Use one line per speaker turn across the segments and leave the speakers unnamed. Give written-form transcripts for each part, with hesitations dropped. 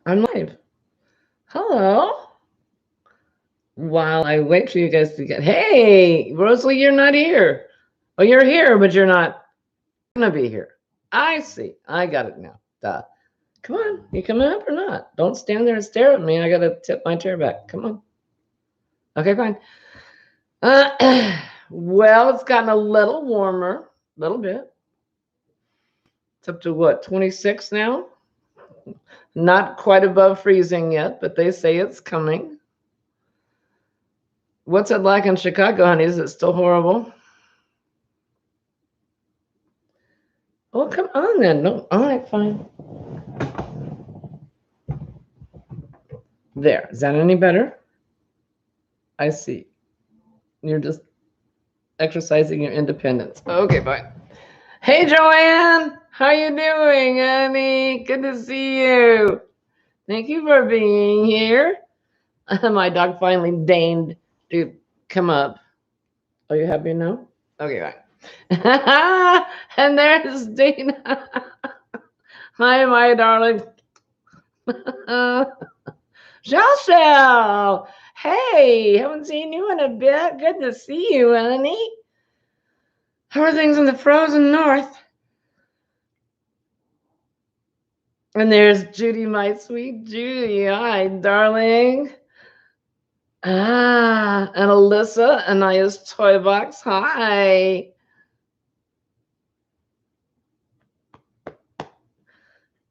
I'm live. Hello. While I wait for you guys to get. Hey, Rosalie, you're not here. Oh, you're here, but you're not gonna be here. I see. I got it now. Duh. Come on. You coming up or not? Don't stand there and stare at me. I gotta tip my chair back. Come on. Okay, fine. Well, it's gotten a little warmer. A little bit. It's up to what, 26 now? Not quite above freezing yet, but they say it's coming. What's it like in Chicago, honey? Is it still horrible? Oh, come on then. No, all right, fine. There. Is that any better? I see. You're just exercising your independence. Okay, fine. Hey, Joanne. How you doing, honey? Good to see you. Thank you for being here. My dog finally deigned to come up. Are you happy now? Okay, fine. And there's Dana. Hi, my darling. Shell, hey, haven't seen you in a bit. Good to see you, honey. How are things in the frozen north? And there's Judy, my sweet Judy. Hi, darling. Ah, and Alyssa, Anaya's toy box. Hi.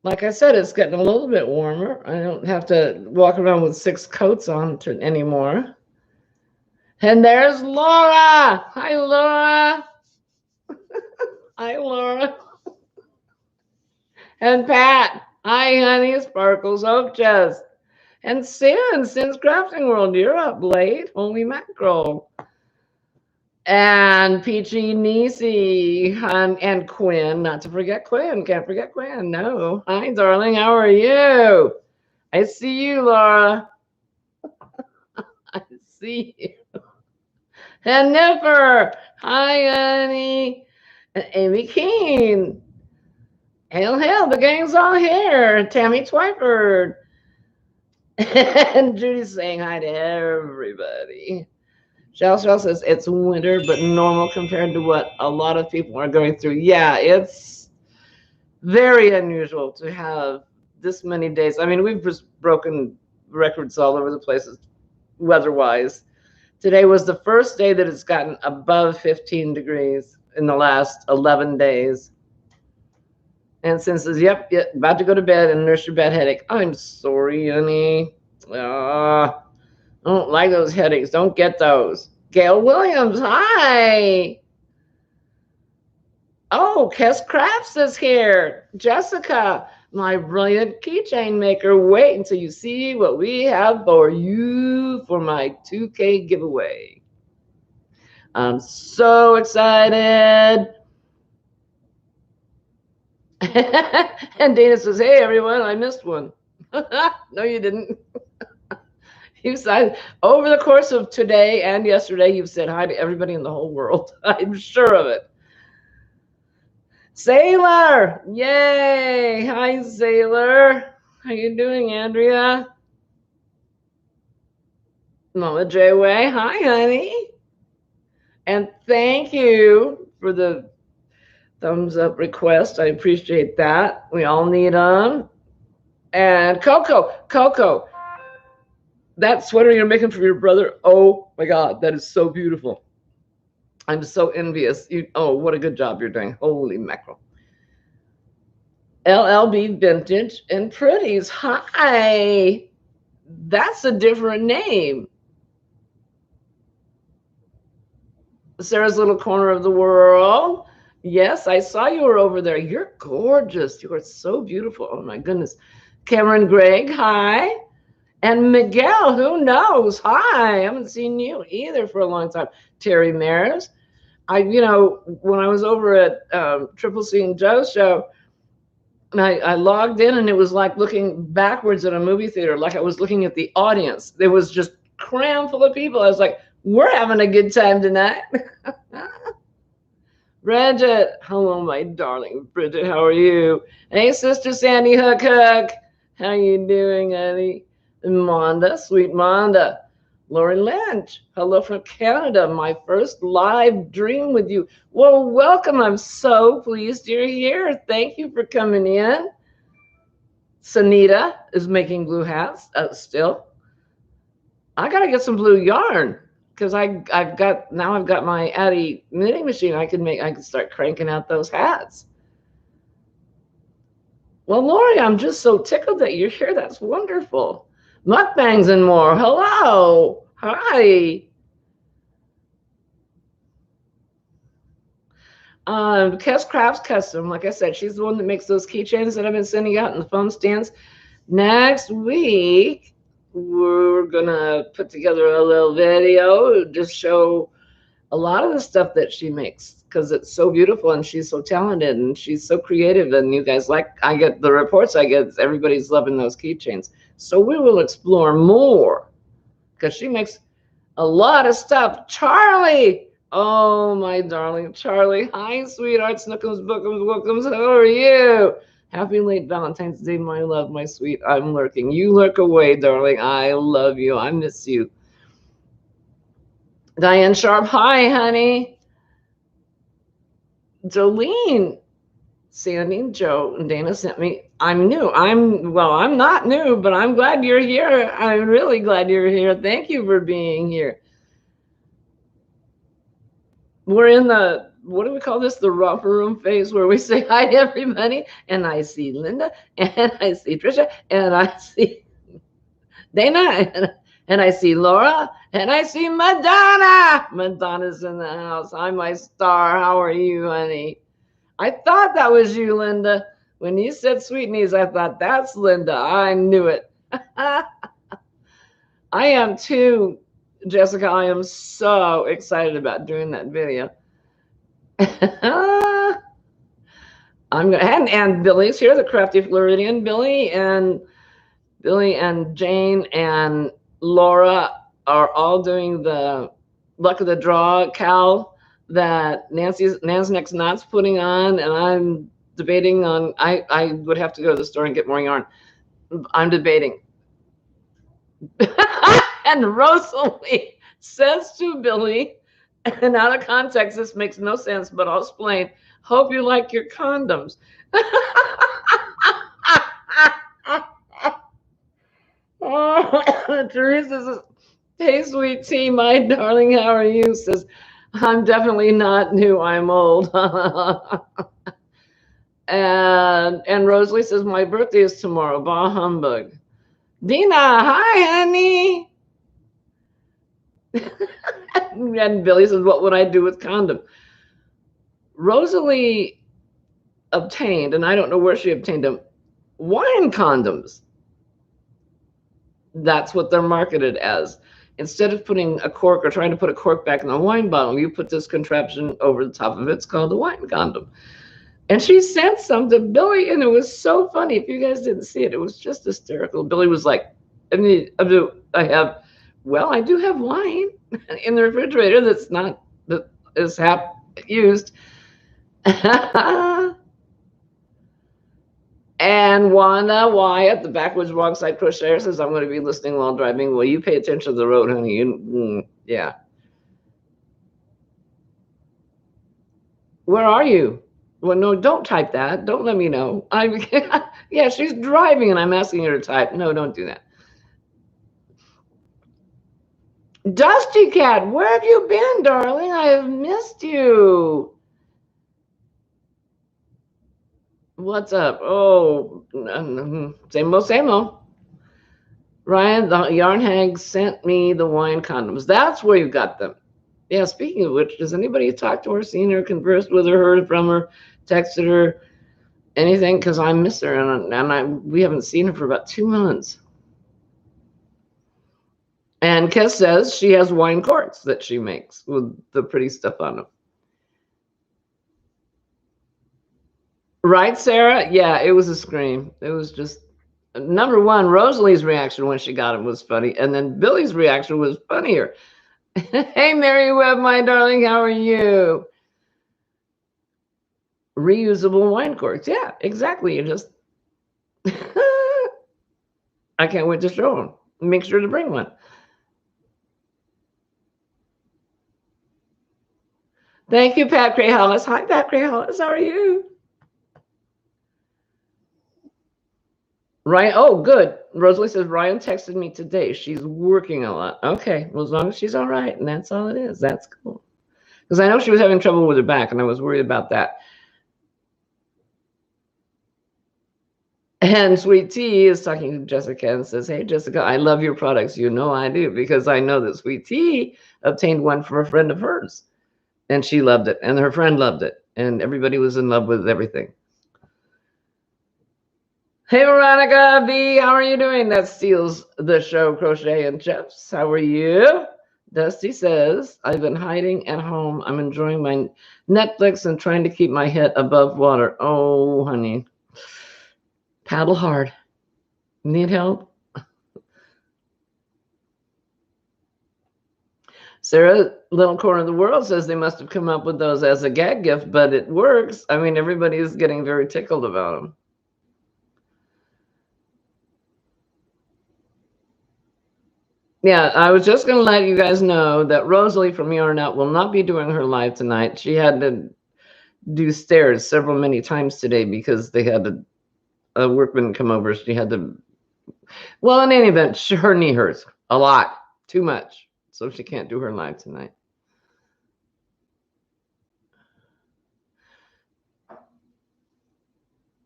Like I said, it's getting a little bit warmer. I don't have to walk around with 6 coats on anymore. And there's Laura. Hi, Laura. Hi, Laura. And Pat. Hi, honey. Sparkles Oak Chest. And Sin's Crafting World. You're up late. Holy mackerel. And Peachy Nisi and Quinn. Not to forget Quinn. Can't forget Quinn. No. Hi, darling. How are you? I see you, Laura. I see you. And Nipper. Hi, honey. And Amy Keene. Hail, hail. The gang's all here. Tammy Twyford. And Judy's saying hi to everybody. Shell says it's winter, but normal compared to what a lot of people are going through. Yeah, it's very unusual to have this many days. I mean, we've just broken records all over the places, weather-wise. Today was the first day that it's gotten above 15 degrees in the last 11 days. And Sin says, yep, about to go to bed and nurse your bad headache. I'm sorry, honey. I don't like those headaches. Don't get those. Gail Williams, hi. Oh, Kes Crafts is here. Jessica, my brilliant keychain maker. Wait until you see what we have for you for my 2K giveaway. I'm so excited. And Dana says, hey, everyone, I missed one. No, you didn't. You said over the course of today and yesterday, you've said hi to everybody in the whole world. I'm sure of it. Sailor, yay! Hi, Sailor. How you doing, Andrea? Mama J Way, hi, honey. And thank you for the thumbs up request. I appreciate that. We all need them. And Coco, that sweater you're making for your brother. Oh my God, that is so beautiful. I'm so envious. Oh, what a good job you're doing. Holy mackerel. LLB Vintage and Pretties. Hi. That's a different name. Sarah's Little Corner of the World. Yes, I saw you were over there. You're gorgeous. You are so beautiful. Oh my goodness. Cameron Gregg, hi. And Miguel, who knows? Hi. I haven't seen you either for a long time. Terry Mares. When I was over at Triple C and Joe's show, and I logged in and it was like looking backwards at a movie theater, like I was looking at the audience. There was just cram full of people. I was like, we're having a good time tonight. Bridget, hello, my darling Bridget. How are you? Hey, Sister Sandy Hook Hook. How you doing, Eddie? Monda, sweet Monda. Lori Lynch, hello from Canada. My first live dream with you. Well, welcome. I'm so pleased you're here. Thank you for coming in. Sanita is making blue hats still. I gotta get some blue yarn because I've got my Addy knitting machine. I can start cranking out those hats. Well, Lori, I'm just so tickled that you're here. That's wonderful. Mukbangs and more. Hello. Hi. Kes Crafts Custom, like I said, she's the one that makes those keychains that I've been sending out in the phone stands. Next week, we're gonna put together a little video to just show a lot of the stuff that she makes because it's so beautiful and she's so talented and she's so creative. And you guys, like, I get the reports I get, everybody's loving those keychains. So we will explore more because she makes a lot of stuff. Charlie, oh my darling Charlie, hi sweetheart, Snookums, Bookums, Wookums, how are you? Happy late Valentine's Day, my love, my sweet. I'm lurking. You lurk away, darling. I love you. I miss you. Diane Sharp, hi, honey. Jolene, Sandy and Joe and Dana sent me. I'm new. I'm not new, but I'm glad you're here. I'm really glad you're here. Thank you for being here. We're in the, what do we call this? The romper room phase where we say hi to everybody. And I see Linda and I see Trisha and I see Dana and I see Laura and I see Madonna. Madonna's in the house. Hi, my star. How are you, honey? I thought that was you, Linda. When you said sweet knees, I thought that's Linda. I knew it. I am too, Jessica. I am so excited about doing that video. I'm gonna and Billy's here, the crafty Floridian. Billy and Jane and Laura are all doing the luck of the draw cowl that Nansneck's Knots putting on, and I'm debating on. I would have to go to the store and get more yarn. I'm debating. And Rosalie says to Billy, and out of context, this makes no sense, but I'll explain. Hope you like your condoms. Teresa says, hey, sweet tea, my darling, how are you? Says, I'm definitely not new, I'm old. and Rosalie says, my birthday is tomorrow. Bah humbug. Dina, hi, honey. And Billy says, what would I do with condom? Rosalie obtained, and I don't know where she obtained them, wine condoms. That's what they're marketed as. Instead of putting a cork or trying to put a cork back in the wine bottle, you put this contraption over the top of it. It's called a wine condom. And she sent some to Billy, and it was so funny. If you guys didn't see it, it was just hysterical. Billy was like, I do have wine in the refrigerator that is half used. And Wanda Wyatt, the backwards wrong side crocheter, says, I'm going to be listening while driving. Well, you pay attention to the road, honey. Yeah. Where are you? Well, no, don't type that. Don't let me know. Yeah, she's driving and I'm asking her to type. No, don't do that. Dusty Cat, where have you been, darling? I have missed you. What's up? Oh, same old. Ryan, the yarn hag sent me the wine condoms. That's where you got them. Yeah, speaking of which, does anybody talk to her, seen her, conversed with her, heard from her, texted her, anything? Because I miss her, and we haven't seen her for about 2 months. And Kes says she has wine corks that she makes with the pretty stuff on them. Right, Sarah? Yeah, it was a scream. It was just, number one, Rosalie's reaction when she got it was funny, and then Billy's reaction was funnier. Hey, Mary Webb, my darling, how are you? Reusable wine corks. Yeah, exactly. You just I can't wait to show them. Make sure to bring one. Thank you, Pat Gray Hollis. Hi, Pat Gray Hollis. How are you? Ryan, oh, good. Rosalie says, Ryan texted me today. She's working a lot. Okay, well, as long as she's all right, and that's all it is. That's cool. Because I know she was having trouble with her back, and I was worried about that. And Sweet Tea is talking to Jessica and says, hey, Jessica, I love your products. You know I do, because I know that Sweet Tea obtained one for a friend of hers, and she loved it, and her friend loved it, and everybody was in love with everything. Hey, Veronica B, how are you doing? That steals the show, Crochet and Chips. How are you? Dusty says, I've been hiding at home. I'm enjoying my Netflix and trying to keep my head above water. Oh, honey. Paddle hard. Need help? Sarah, Little Corner of the World, says they must have come up with those as a gag gift, but it works. I mean, everybody's getting very tickled about them. Yeah, I was just going to let you guys know that Rosalie from Here on Out will not be doing her live tonight. She had to do stairs many times today because they had a workman come over. She had to, well, in any event, her knee hurts a lot, too much. So she can't do her live tonight.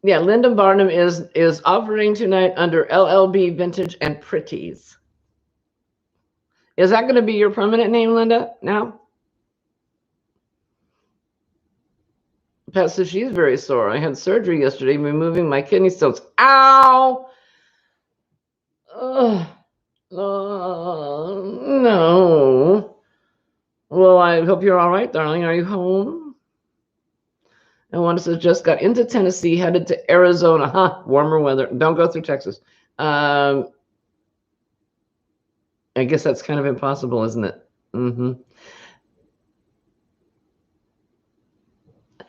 Yeah, Linda Barnum is offering tonight under LLB Vintage and Pretties. Is that going to be your permanent name, Linda, now? Pat says she's very sore. I had surgery yesterday, removing my kidney stones. Ow! No. Well, I hope you're all right, darling. Are you home? And Wanda says, just got into Tennessee, headed to Arizona. Huh, warmer weather. Don't go through Texas. I guess that's kind of impossible, isn't it? Mm-hmm.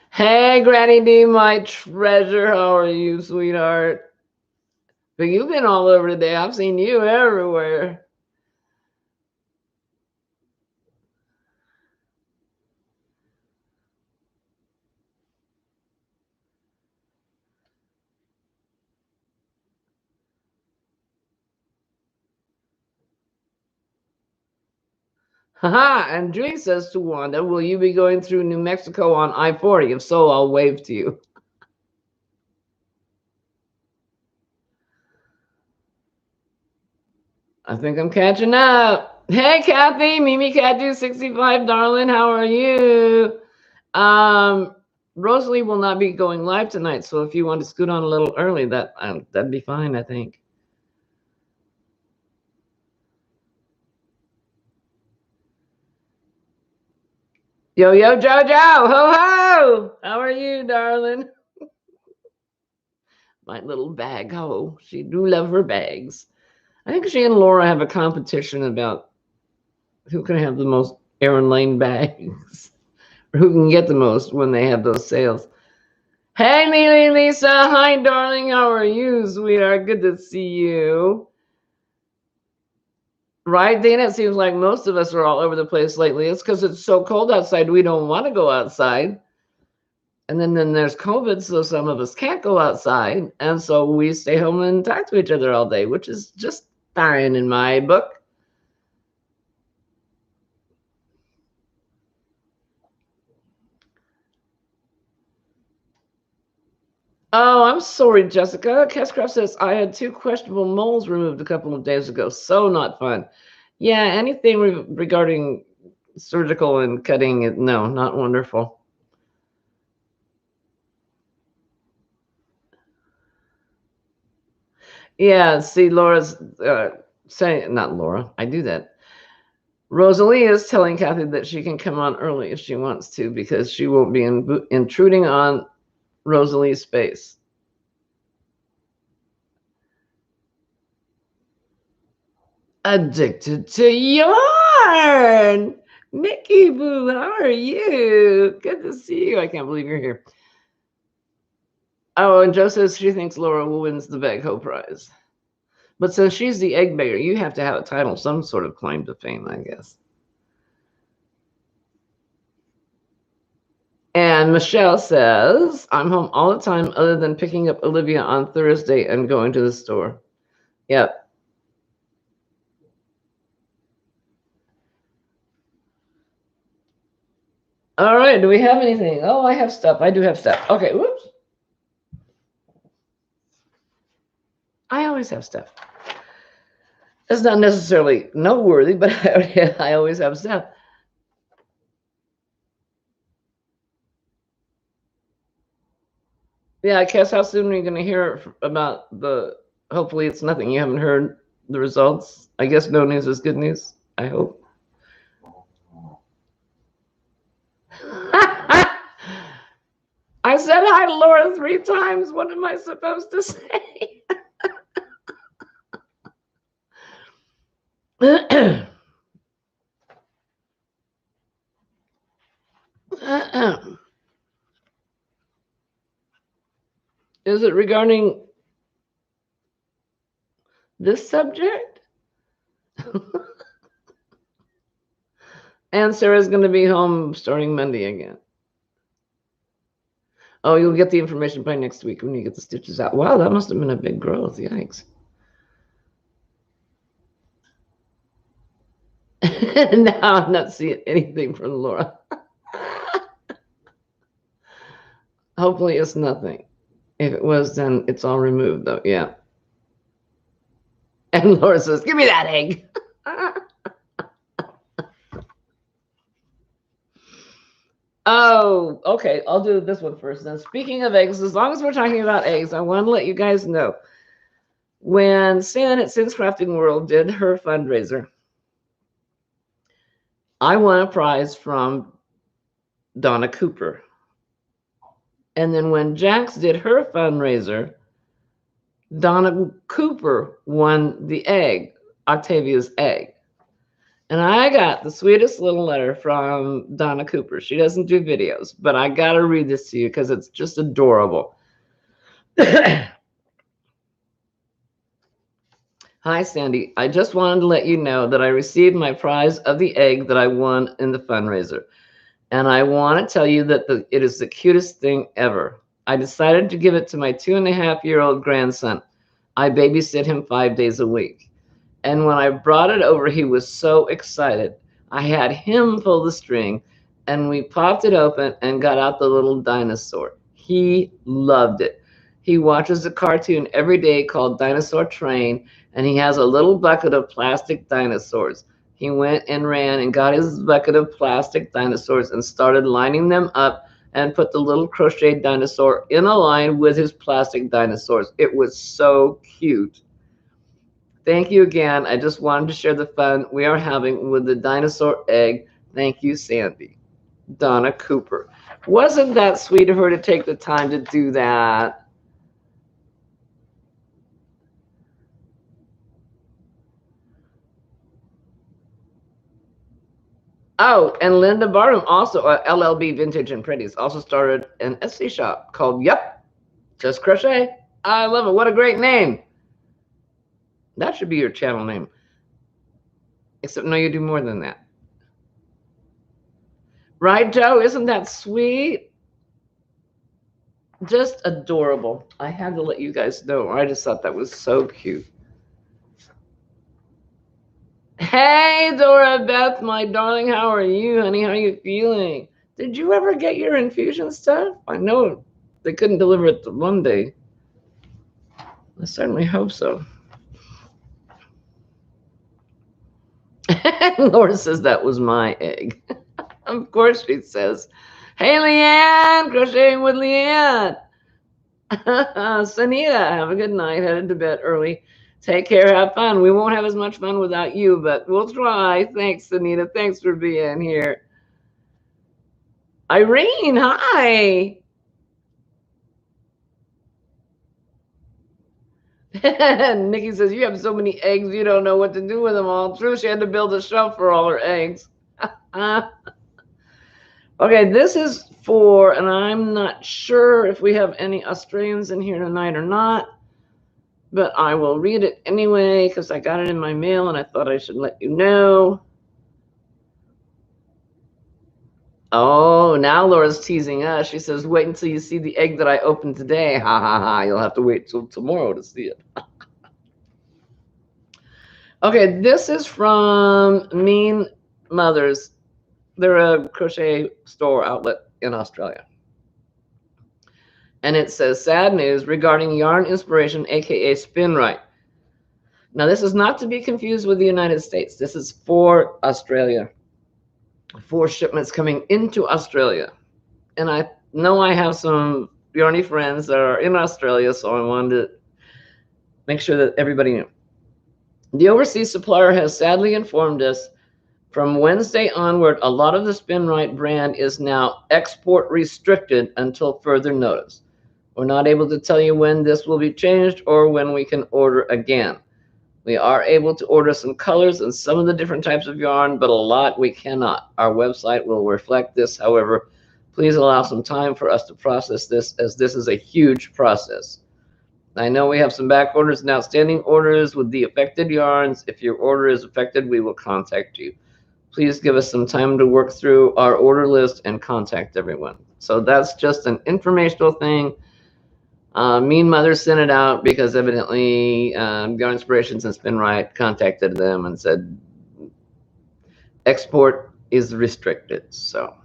Hey, Granny D, my treasure. How are you, sweetheart? But you've been all over today. I've seen you everywhere. Haha, and Julie says to Wanda, will you be going through New Mexico on I-40? If so, I'll wave to you. I think I'm catching up. Hey, Kathy, Mimi Cat 65, darling, how are you? Rosalie will not be going live tonight, so if you want to scoot on a little early, that'd be fine, I think. Yo, yo, Jojo, ho, ho! How are you, darling? My little bag ho. She do love her bags. I think she and Laura have a competition about who can have the most Erin Lane bags, or who can get the most when they have those sales. Hey, Lily, Lisa. Hi, darling. How are you, sweetheart? Good to see you. Right, Dana? It seems like most of us are all over the place lately. It's because it's so cold outside. We don't want to go outside. And then there's COVID, so some of us can't go outside. And so we stay home and talk to each other all day, which is just fine in my book. Oh, I'm sorry, Jessica. Kesscraft says, I had 2 questionable moles removed a couple of days ago. So not fun. Yeah, anything regarding surgical and cutting, no, not wonderful. Yeah, see, Laura's saying, not Laura, I do that. Rosalie is telling Kathy that she can come on early if she wants to, because she won't be intruding on Rosalie's space. Addicted to yarn. Nikki Boo, how are you? Good to see you. I can't believe you're here. Oh, and Jo says she thinks Laura will win the Bag Ho prize. But since she's the egg baker, you have to have a title, some sort of claim to fame, I guess. And Michelle says, I'm home all the time other than picking up Olivia on Thursday and going to the store. Yep. All right. Do we have anything? Oh, I have stuff. I do have stuff. Okay. Whoops. I always have stuff. It's not necessarily noteworthy, but I always have stuff. Yeah, I guess how soon are you going to hear about the, hopefully it's nothing. You haven't heard the results. I guess no news is good news. I hope. I said hi to Laura 3 times. What am I supposed to say? Is it regarding this subject? And Sarah's going to be home starting Monday again. Oh, you'll get the information by next week when you get the stitches out. Wow, that must have been a big growth. Yikes. Now I'm not seeing anything from Laura. Hopefully it's nothing. If it was, then it's all removed, though. Yeah. And Laura says, give me that egg. Oh, okay. I'll do this one first. Then, speaking of eggs, as long as we're talking about eggs, I want to let you guys know when Sin at Sin's Crafting World did her fundraiser, I won a prize from Donna Cooper. And then when Jax did her fundraiser, Donna Cooper won the egg, Octavia's egg. And I got the sweetest little letter from Donna Cooper. She doesn't do videos, but I got to read this to you because it's just adorable. Hi, Sandy. I just wanted to let you know that I received my prize of the egg that I won in the fundraiser. And I want to tell you that it is the cutest thing ever. I decided to give it to my 2.5-year-old grandson. I babysit him 5 days a week. And when I brought it over, he was so excited. I had him pull the string, and we popped it open and got out the little dinosaur. He loved it. He watches a cartoon every day called Dinosaur Train, and he has a little bucket of plastic dinosaurs. He went and ran and got his bucket of plastic dinosaurs and started lining them up and put the little crocheted dinosaur in a line with his plastic dinosaurs. It was so cute. Thank you again. I just wanted to share the fun we are having with the dinosaur egg. Thank you, Sandy. Donna Cooper. Wasn't that sweet of her to take the time to do that? Oh, and Linda Barnum, also LLB Vintage and Pretties, also started an Etsy shop called Yep, Just Crochet. I love it. What a great name. That should be your channel name. Except no, you do more than that. Right, Joe? Isn't that sweet? Just adorable. I had to let you guys know. I just thought that was so cute. Hey, Dora Beth, my darling. How are you, honey? How are you feeling? Did you ever get your infusion stuff? I know they couldn't deliver it the Monday. I certainly hope so. Laura says that was my egg. Of course she says. Hey, Leanne, crocheting with Leanne. Sunita, have a good night. Headed to bed early. Take care. Have fun. We won't have as much fun without you, but we'll try. Thanks, Sunita. Thanks for being here. Irene, hi. Nikki says, you have so many eggs, you don't know what to do with them all. True, she had to build a shelf for all her eggs. Okay, this is for, and I'm not sure if we have any Australians in here tonight or not. but I will read it anyway because I got it in my mail and I thought I should let you know. Oh, now Laura's teasing us. She says, wait until you see the egg that I opened today. Ha ha ha. You'll have to wait till tomorrow to see it. Okay, this is from Mean Mothers. They're a crochet store outlet in Australia. And it says, sad news regarding yarn inspiration, aka spin right. Now, this is not to be confused with the United States. This is for Australia, for shipments coming into Australia. And I know I have some yarny friends that are in Australia, so I wanted to make sure that everybody knew. The overseas supplier has sadly informed us from Wednesday onward, a lot of the Spin Right brand is now export restricted until further notice. We're not able to tell you when this will be changed or when we can order again. We are able to order some colors and some of the different types of yarn, but a lot we cannot. Our website will reflect this. However, please allow some time for us to process this, as this is a huge process. I know we have some back orders and outstanding orders with the affected yarns. If your order is affected, we will contact you. Please give us some time to work through our order list and contact everyone. So that's just an informational thing. Mean Mother sent it out because evidently Yarn Inspirations and Spin Right contacted them and said export is restricted. So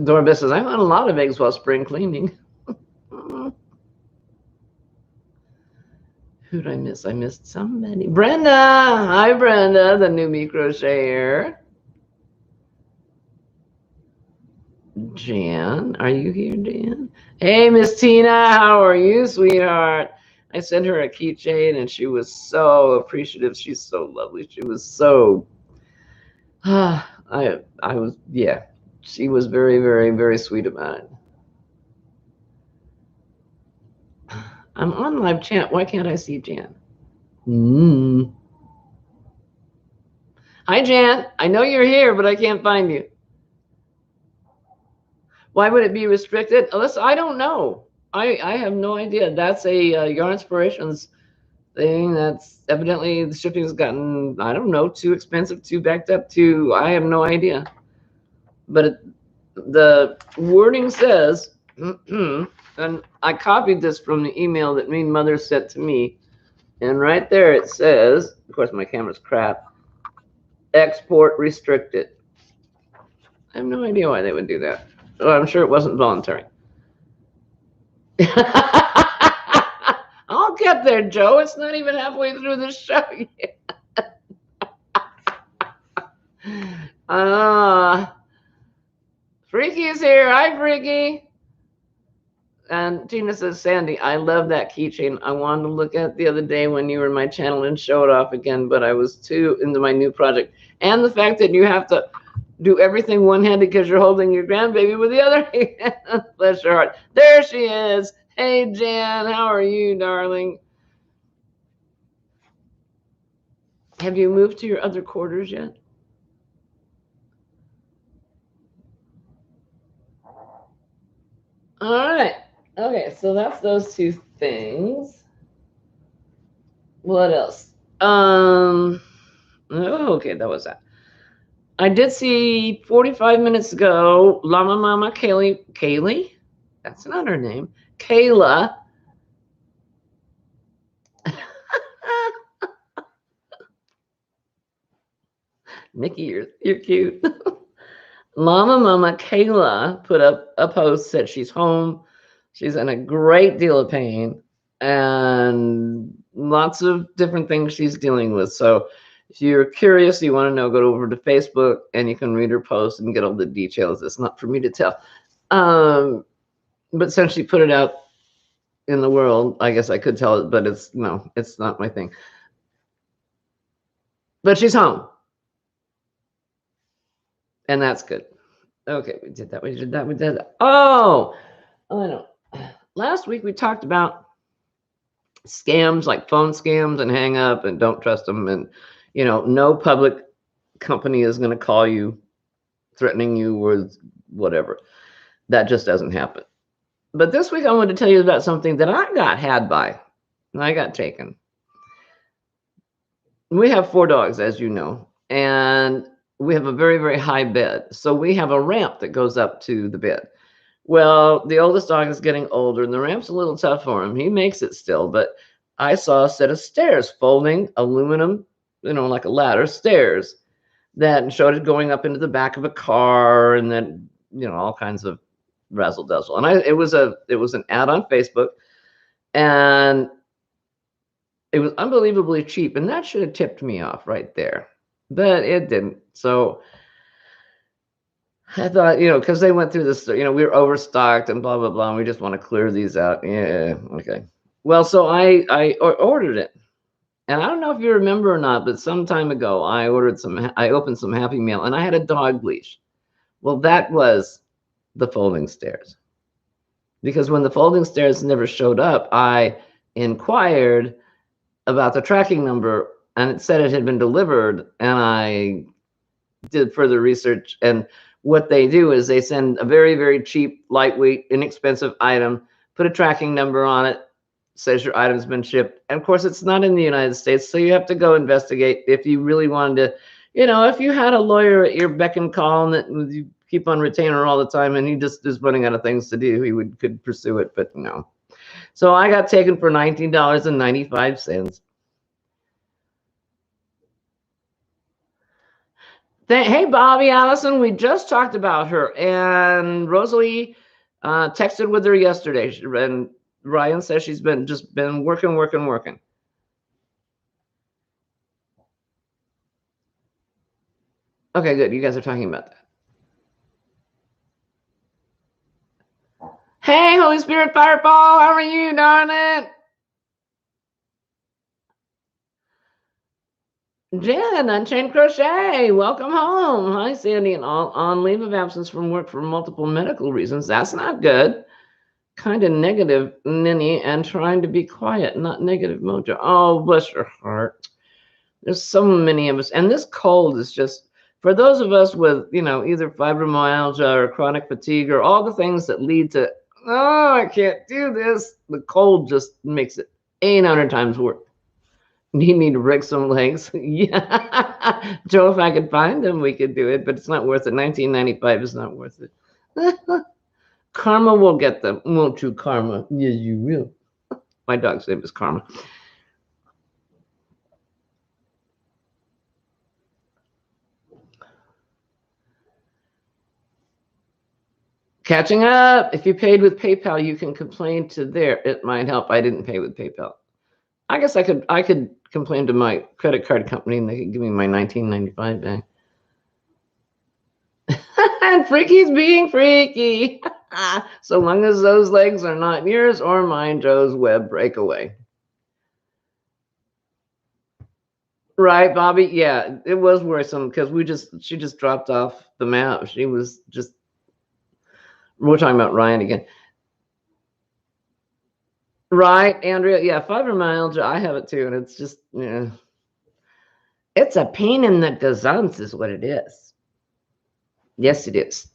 Dora says, I found a lot of eggs while spring cleaning. Who did I miss? I missed somebody. Brenda. Hi, Brenda, the newbie crocheter. Jan, are you here, Jan? Hey, Miss Tina, how are you, sweetheart? I sent her a keychain and she was so appreciative. She's so lovely. She was so I was, yeah. She was very, very, very sweet about it. I'm on live chat. Why can't I see Jan? Hi, Jan. I know you're here, but I can't find you. Why would it be restricted? Alyssa, I don't know. I have no idea. That's a Yarn Inspirations thing. That's evidently the shipping's gotten, I don't know, too expensive, too backed up, too. I have no idea. But the wording says, and I copied this from the email that Mean Mother sent to me. And right there it says, of course, my camera's crap, export restricted. I have no idea why they would do that. So I'm sure it wasn't voluntary. I'll get there, Joe. It's not even halfway through the show yet. Freaky's here. Hi, Freaky. And Tina says, Sandy, I love that keychain. I wanted to look at it the other day when you were in my channel and show it off again, but I was too into my new project. And the fact that you have to do everything one-handed because you're holding your grandbaby with the other hand. Bless your heart. There she is. Hey, Jan, how are you, darling? Have you moved to your other quarters yet? All right. Okay, so that's those two things. What else? Oh, okay, that was that. I did see 45 minutes ago, Llama Mama Kaylee? That's not her name. Kayla. Nikki, you're cute. Llama Mama Kayla put up a post, said she's home. She's in a great deal of pain and lots of different things she's dealing with. So if you're curious, you want to know, go over to Facebook and you can read her post and get all the details. It's not for me to tell. But since she put it out in the world, I guess I could tell it, but it's not my thing. But she's home. And that's good. Okay, we did that. We did that. We did that. Oh, I know. Last week we talked about scams like phone scams, and hang up and don't trust them. And, no public company is going to call you threatening you with whatever. That just doesn't happen. But this week I wanted to tell you about something that I got had by. And I got taken. We have 4 dogs, as you know, and we have a very, very high bed. So we have a ramp that goes up to the bed. Well, the oldest dog is getting older, and the ramp's a little tough for him. He makes it still, but I saw a set of stairs, folding aluminum, like a ladder, stairs that showed it going up into the back of a car, and then, all kinds of razzle dazzle. And it was an ad on Facebook, and it was unbelievably cheap, and that should have tipped me off right there, but it didn't. So I thought, because they went through this, we were overstocked and blah blah blah, and we just want to clear these out. Yeah, okay. Well, so I ordered it, and I don't know if you remember or not, but some time ago I opened some Happy Meal, and I had a dog leash. Well, that was the folding stairs, because when the folding stairs never showed up, I inquired about the tracking number, and it said it had been delivered, and I did further research, and what they do is they send a very, very cheap, lightweight, inexpensive item, put a tracking number on it, says your item's been shipped, and of course it's not in the United States, so you have to go investigate. If you really wanted to, if you had a lawyer at your beck and call and that you keep on retainer all the time and he just is running out of things to do, he could pursue it, but no. So I got taken for $19.95. Hey, Bobby Allison, we just talked about her, and Rosalie texted with her yesterday, and Ryan says she's been working. Okay, good. You guys are talking about that. Hey, Holy Spirit Fireball, how are you, darling? Jen, Unchained Crochet, welcome home. Hi, Sandy, and all on leave of absence from work for multiple medical reasons. That's not good. Kind of negative, Ninny, and trying to be quiet, not negative mojo. Oh, bless your heart. There's so many of us, and this cold is just, for those of us with, either fibromyalgia or chronic fatigue or all the things that lead to, oh, I can't do this. The cold just makes it 800 times worse. Need me to break some legs? Yeah. Joe, if I could find them, we could do it, but it's not worth it. $19.95 is not worth it. Karma will get them, won't you, Karma? Yes, you will. My dog's name is Karma. Catching up. If you paid with PayPal, you can complain to there. It might help. I didn't pay with PayPal. I guess I could complain to my credit card company, and they could give me my $19.95 back. And Freaky's being freaky. So long as those legs are not yours or mine, Joe's web breakaway. Right, Bobby? Yeah, it was worrisome because she just dropped off the map. She was just, we're talking about Ryan again. Right, Andrea? Yeah, fibromyalgia, I have it too, and it's just, it's a pain in the gazunts is what it is. Yes, it is.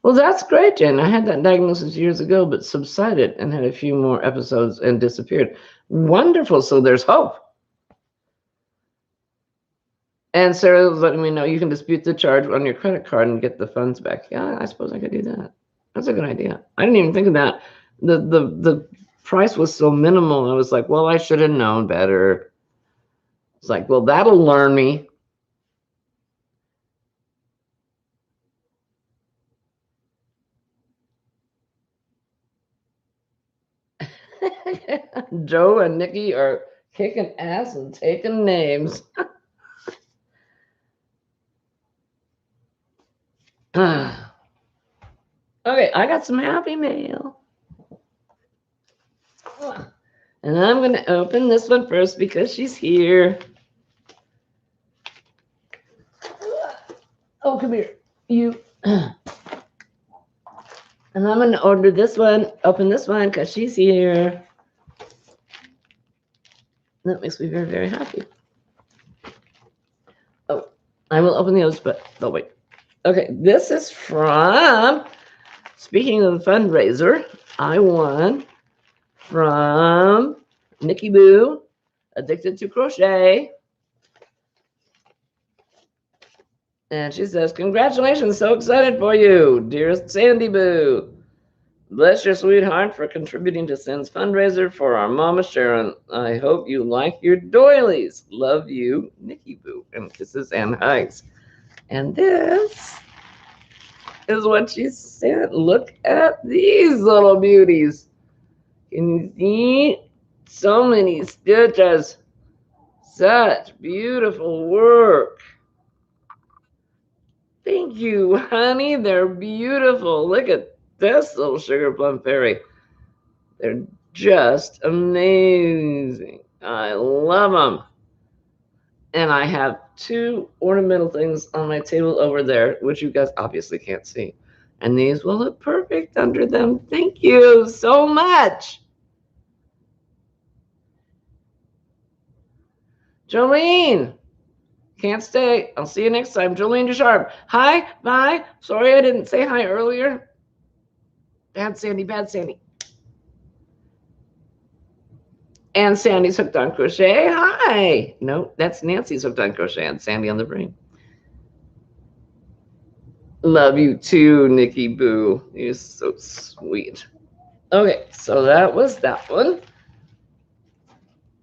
Well, that's great, Jen. I had that diagnosis years ago, but subsided and had a few more episodes and disappeared. Wonderful. So there's hope. And Sarah was letting me know you can dispute the charge on your credit card and get the funds back. Yeah, I suppose I could do that. That's a good idea. I didn't even think of that. The price was so minimal. I was like, well, I should have known better. It's like, well, that'll learn me. Joe and Nikki are kicking ass and taking names. Okay, I got some Happy Mail. And I'm going to open this one first because she's here. Oh, come here. You And I'm going to order this one, open this one because she's here. That makes me very, very happy. Oh, I will open the others, but oh, wait. Okay, this is from, speaking of the fundraiser, I won from Nikki Boo, Addicted to Crochet. And she says, congratulations, so excited for you, dearest Sandy Boo. Bless your sweetheart for contributing to Sin's fundraiser for our mama Sharon. I hope you like your doilies. Love you, Nikki Boo. And kisses and hugs. And this is what she said. Look at these little beauties. Can you see? So many stitches. Such beautiful work. Thank you, honey. They're beautiful. Look at this little sugar plum fairy. They're just amazing. I love them. And I have two ornamental things on my table over there, which you guys obviously can't see. And these will look perfect under them. Thank you so much. Jolene, can't stay. I'll see you next time. Jolene DeSharp. Hi, bye. Sorry I didn't say hi earlier. Bad Sandy, bad Sandy. And Sandy's hooked on crochet. Hi. No, that's Nancy's hooked on crochet and Sandy on the brain. Love you too, Nikki Boo. You're so sweet. Okay, so that was that one.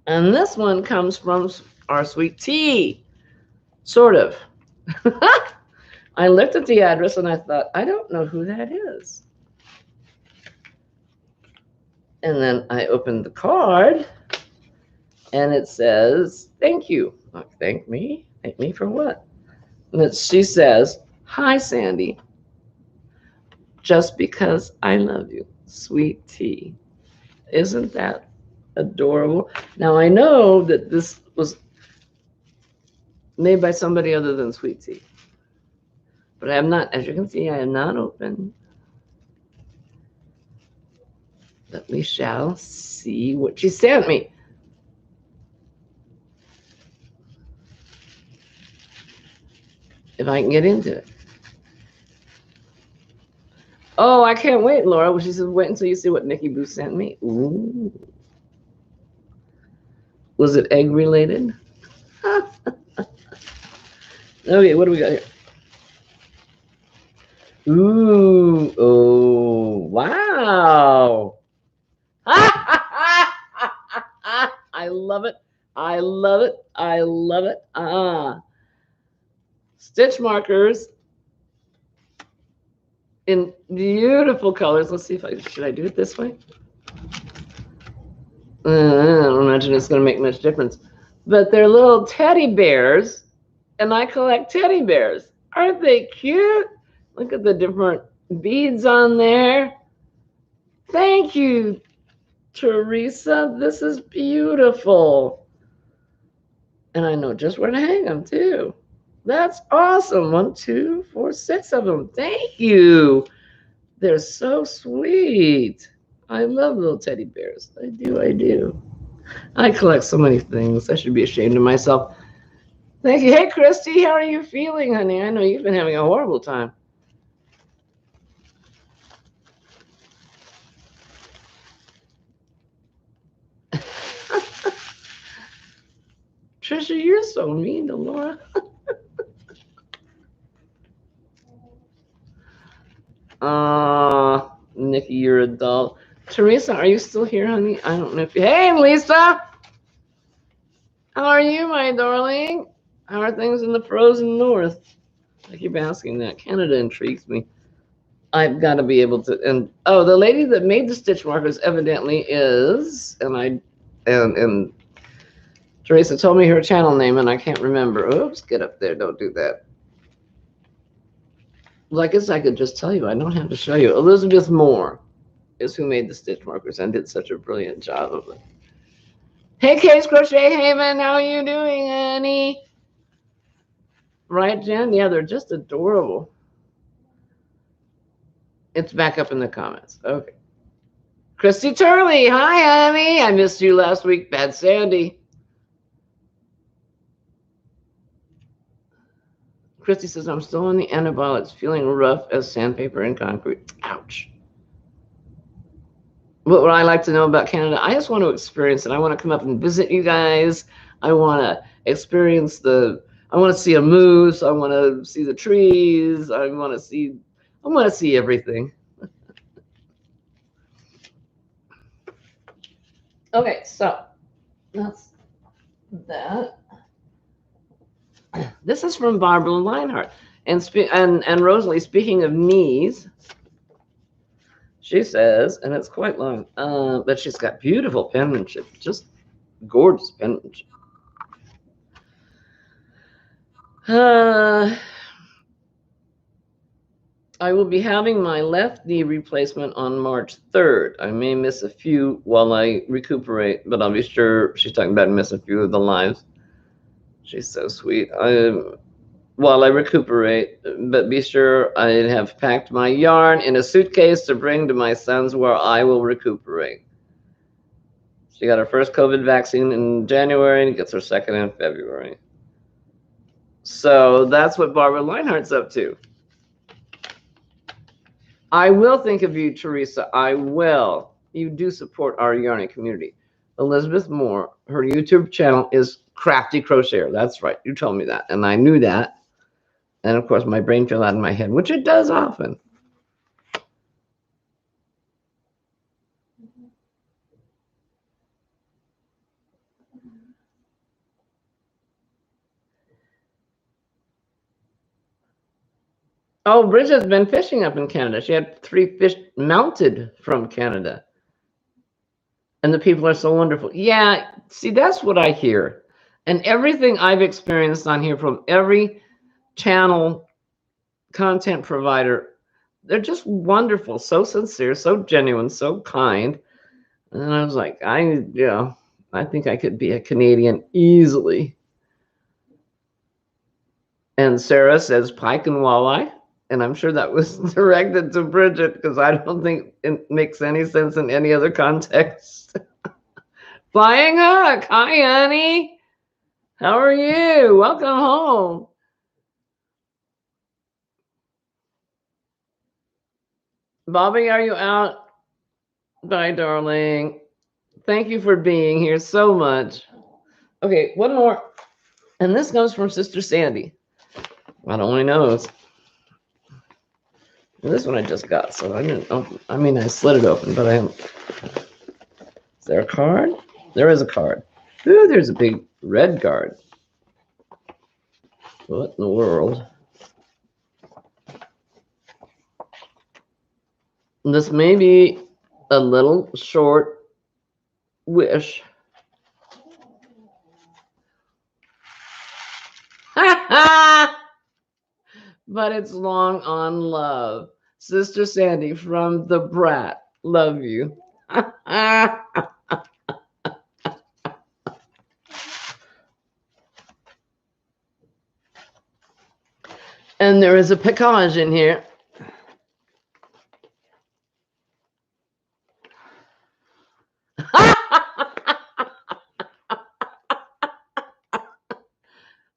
And this one comes from our sweet tea. Sort of. I looked at the address and I thought, I don't know who that is. And then I opened the card and it says, thank you. Like, thank me? Thank me for what? And she says, hi, Sandy. Just because I love you. Sweet tea. Isn't that adorable? Now, I know that this was made by somebody other than Sweet Tea. But I have not, as you can see, I have not opened. But we shall see what she sent me. If I can get into it. Oh, I can't wait, Laura. Well, she says, wait until you see what Nikki Boo sent me. Ooh. Was it egg related? Okay, what do we got here? Ooh, oh, wow. I love it. I love it. I love it. Stitch markers in beautiful colors. Let's see if should I do it this way? I don't imagine it's going to make much difference. But they're little teddy bears, and I collect teddy bears. Aren't they cute? Look at the different beads on there. Thank you, Teresa. This is beautiful. And I know just where to hang them, too. That's awesome. 1, 2, 4, 6 of them. Thank you. They're so sweet. I love little teddy bears. I do, I do. I collect so many things. I should be ashamed of myself. Thank you. Hey, Christy, how are you feeling, honey? I know you've been having a horrible time. Trisha, you're so mean to Laura. Nikki, you're a doll. Teresa, are you still here, honey? I don't know if you... Hey, Lisa! How are you, my darling? How are things in the frozen north? I keep asking that. Canada intrigues me. I've got to be able to... And oh, the lady that made the stitch markers evidently is... And Teresa told me her channel name, and I can't remember. Oops, get up there. Don't do that. Well, I guess I could just tell you. I don't have to show you. Elizabeth Moore is who made the stitch markers and did such a brilliant job of it. Hey, Case Crochet Haven, how are you doing, honey? Right, Jen? Yeah, they're just adorable. It's back up in the comments. Okay. Christy Turley, hi, honey. I missed you last week. Bad Sandy. Christy says, I'm still on the antibiotics, feeling rough as sandpaper and concrete. Ouch. What I like to know about Canada, I just want to experience it. I want to come up and visit you guys. I want to experience I want to see a moose. I want to see the trees. I want to see everything. Okay, so that's that. This is from Barbara Leinhardt. And Rosalie, speaking of knees, she says, and it's quite long, but she's got beautiful penmanship, just gorgeous penmanship. I will be having my left knee replacement on March 3rd. I may miss a few while I recuperate, but I'll be sure. She's talking about miss a few of the lives. She's so sweet. While I recuperate, but be sure I have packed my yarn in a suitcase to bring to my son's where I will recuperate. She got her first COVID vaccine in January and gets her second in February. So that's what Barbara Leinhardt's up to. I will think of you, Teresa. I will. You do support our yarny community. Elizabeth Moore, her YouTube channel is Crafty Crocheter. That's right. You told me that. And I knew that. And of course, my brain fell out of my head, which it does often. Oh, Bridget's been fishing up in Canada. She had 3 fish mounted from Canada. And the people are so wonderful. Yeah, see, that's what I hear. And everything I've experienced on here from every channel content provider, they're just wonderful, so sincere, so genuine, so kind. And I was like, I think I could be a Canadian easily. And Sarah says pike and walleye. And I'm sure that was directed to Bridget because I don't think it makes any sense in any other context. Flying Hook, hi, honey. How are you? Welcome home. Bobby, are you out? Bye, darling. Thank you for being here so much. Okay, one more. And this comes from Sister Sandy. God only knows. This one I just got, so I didn't open. I mean, I slid it open, but I haven't. Is there a card? There is a card. Ooh, there's a big red card. What in the world? This may be a little short wish. But it's long on love. Sister Sandy from the Brat. Love you. And there is a package in here.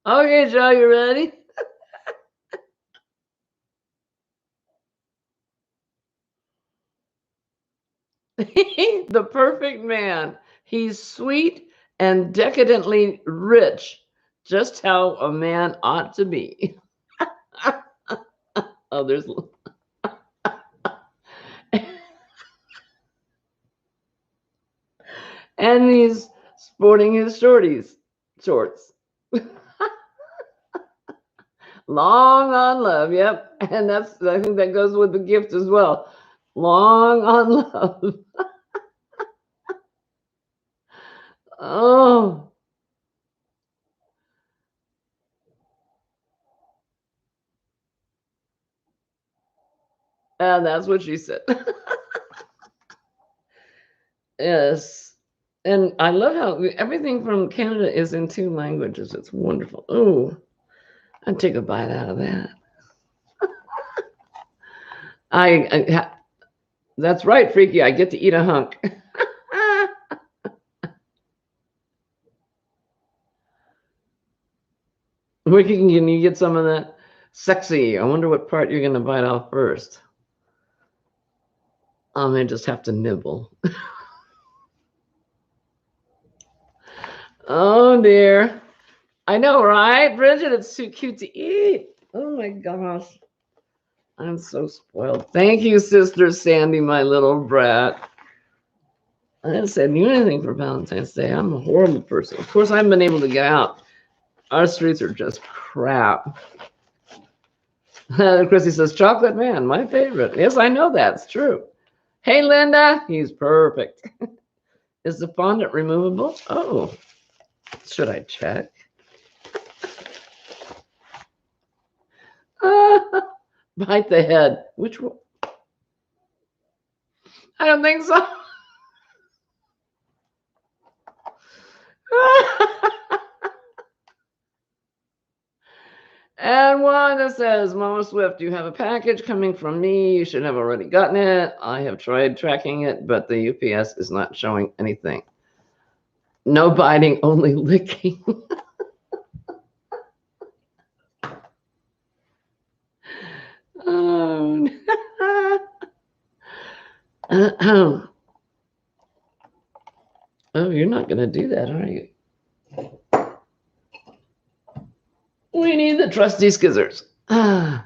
Okay, Joe, you ready? The perfect man. He's sweet and decadently rich, just how a man ought to be. Oh, there's. And he's sporting his shorts. Long on love, yep. And I think that goes with the gift as well. Long on love. Oh. And that's what she said. Yes. And I love how everything from Canada is in 2 languages. It's wonderful. Oh, I'd take a bite out of that. That's right, Freaky. I get to eat a hunk. Ricky, can you get some of that? Sexy. I wonder what part you're going to bite off first. I may just have to nibble. Oh, dear. I know, right? Bridget, it's too cute to eat. Oh, my gosh. I'm so spoiled. Thank you, Sister Sandy, my little brat. I didn't say anything for Valentine's Day. I'm a horrible person. Of course, I haven't been able to get out. Our streets are just crap. Chrissy says, chocolate man, my favorite. Yes, I know that's true. Hey, Linda. He's perfect. Is the fondant removable? Oh, should I check? Bite the head. Which one? I don't think so. And Wanda says, Mama Swift, you have a package coming from me. You should have already gotten it. I have tried tracking it, but the UPS is not showing anything. No biting, only licking. Oh, oh, you're not going to do that, are you? We need the trusty scissors. Oh,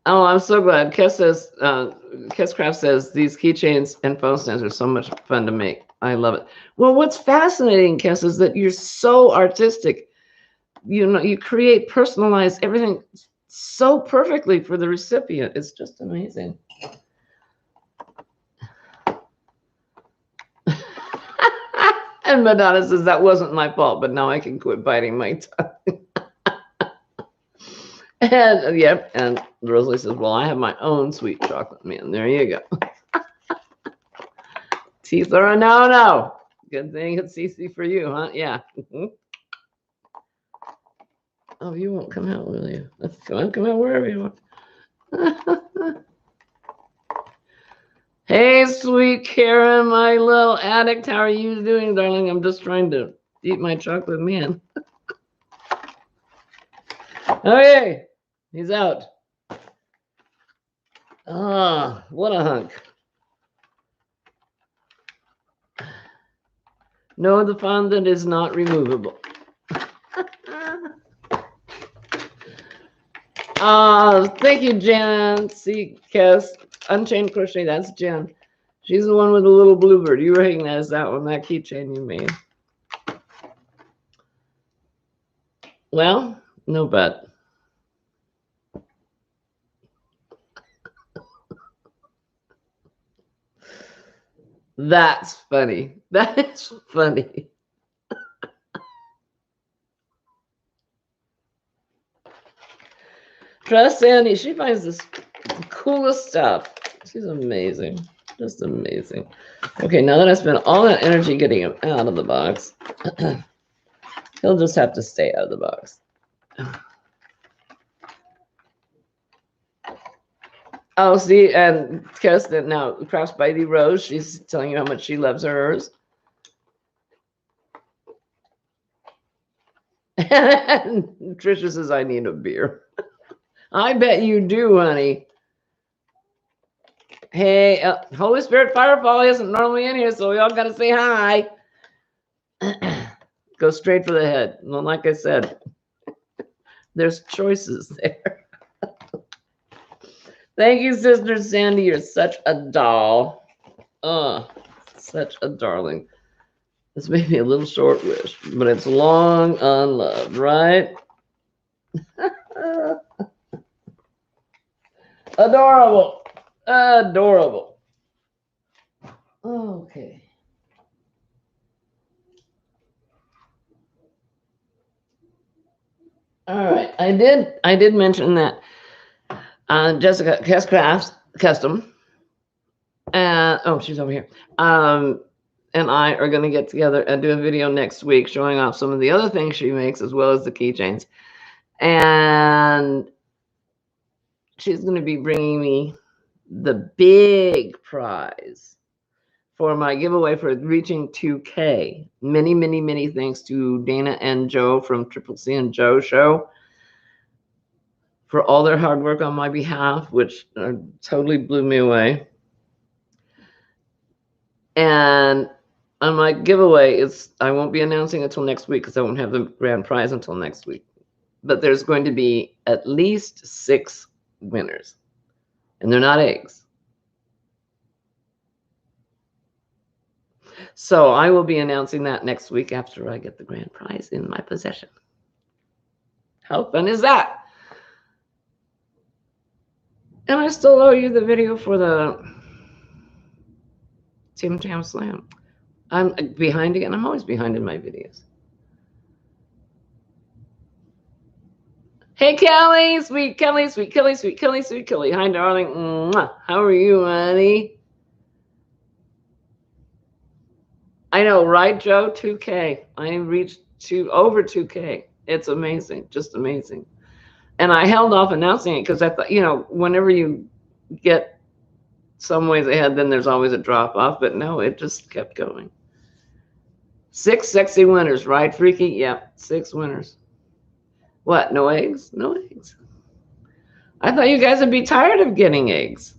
I'm so glad. Kesscraft says these keychains and phone stands are so much fun to make. I love it. Well, what's fascinating, Kess, is that you're so artistic. You know, you create personalized everything so perfectly for the recipient. It's just amazing. And Madonna says that wasn't my fault, but now I can quit biting my tongue. And yep, and Rosalie says, well, I have my own sweet chocolate man. There you go. Teeth are a no-no. Good thing it's easy for you, huh? Yeah. Oh, you won't come out, will you? Come out wherever you want. Hey, sweet Karen, my little addict. How are you doing, darling? I'm just trying to eat my chocolate man. Okay, he's out. Ah, what a hunk. No, the fondant is not removable. Thank you, Jen. See, Cass, Unchained Crochet, that's Jen. She's the one with the little bluebird. You recognize that one, that keychain you made. Well, no but. That's funny. That is funny. Trust Sandy. She finds this the coolest stuff. She's amazing. Just amazing. Okay, now that I spent all that energy getting him out of the box, he'll just have to stay out of the box. Oh, see, and Kirsten, now, Crafts by the Rose, she's telling you how much she loves hers. And Trisha says, I need a beer. I bet you do, honey. Hey, Holy Spirit Firefall isn't normally in here, so we all got to say hi. Go straight for the head. Well, like I said, there's choices there. Thank you, Sister Sandy. You're such a doll. Oh, such a darling. This may be a little short wish, but it's long unloved, right? Adorable. Adorable. Okay. All right. I did mention that Jessica Kesscraft Custom. Oh, she's over here. And I are going to get together and do a video next week showing off some of the other things she makes as well as the keychains. And she's going to be bringing me the big prize for my giveaway for reaching 2K. Many, many, many thanks to Dana and Joe from Triple C and Joe Show for all their hard work on my behalf, which totally blew me away. And on my giveaway, I won't be announcing it until next week because I won't have the grand prize until next week. But there's going to be at least 6 winners, and they're not eggs. So I will be announcing that next week after I get the grand prize in my possession. How fun is that? And I still owe you the video for the Tim Tam Slam. I'm behind again. I'm always behind in my videos. Hey, Kelly, sweet Kelly, sweet Kelly, sweet Kelly, sweet Kelly. Hi, darling. Mwah. How are you, honey? I know, right, Joe? 2K. I reached over 2K. It's amazing, just amazing. And I held off announcing it because I thought, whenever you get some ways ahead, then there's always a drop off. But no, it just kept going. 6 sexy winners, right, Freaky? Yep, 6 winners. What? No eggs? No eggs. I thought you guys would be tired of getting eggs.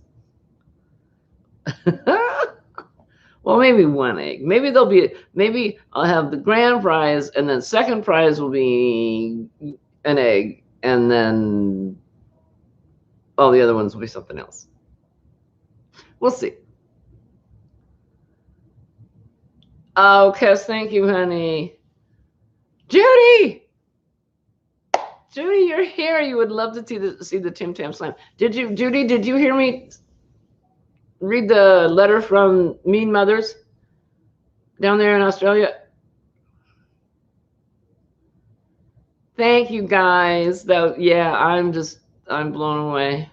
Well, maybe 1 egg. Maybe I'll have the grand prize, and then second prize will be an egg, and then all the other ones will be something else. We'll see. Oh, Kes, thank you, honey. Judy! Judy, you're here. You would love to see the Tim Tam Slam. Judy, did you hear me read the letter from Mean Mothers down there in Australia? Thank you, guys. Yeah, I'm blown away.